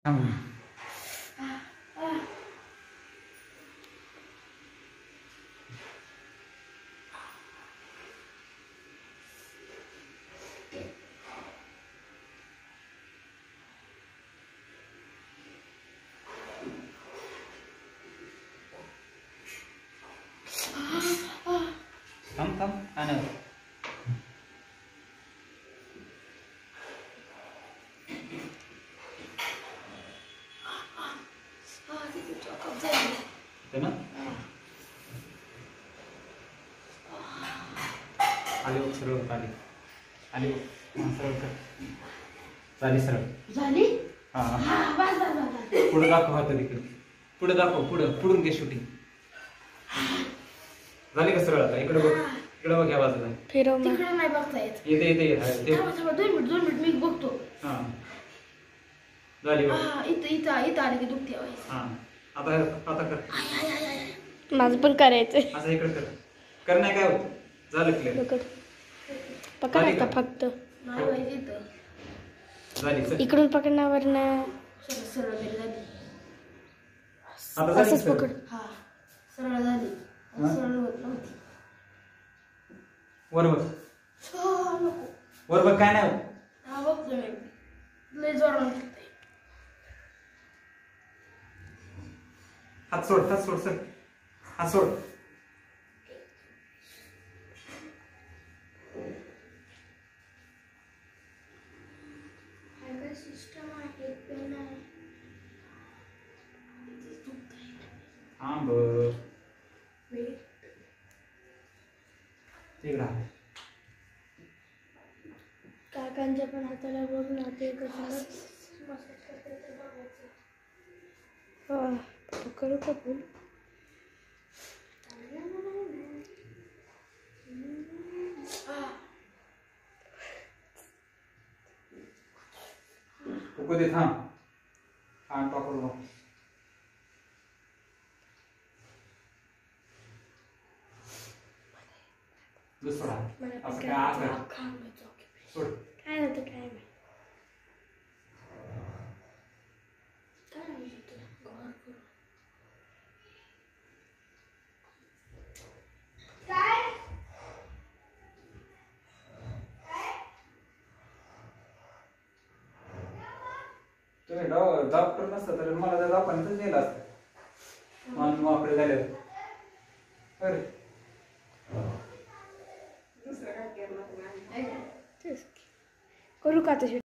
थांब. थांब थांब आण. ना आली बघ सरळ आली आली बघ सरळ कर झाली सरळ झाली. हा बस बस बस. पुढे दाखव हात तिकडे पुढे दाखव पुढून घे शूटिंग झाली का सरळ आता इकडे बघ ह्या बाजूला फिरव तिकडे नाही बघता येत. येते थांबा 2 मिनिट मी बघतो. हा झाली बघ. इथं आली की दुखते. हा आता कर. माझं पण करायचंय. असं इकडे कर नाही काय होत झालं क्लिअर. पकडायचा फक्त झाली इकडून पकडण्यावर सरळ असंच पकड. हा सरळ झाली. सरळ होत नव्हती. वर बघ काय नाही होत. हा बघतो मी लय जोरात. हात सोड सर हात सोड. सिस्टम आहे पेन आहे. थांब तिकडा काकांच्या पण हाताला बघ ना ते कसं करू का फुल. दे थांब हात पकडू दुसरा असं काय आकर सोड. काय होतं काय नाही. तुम्ही डॉक्टर नसता तर मला त्या दवाखान्यातच नेलं असतं. मन वाकडे झाले अरे करू का तशी.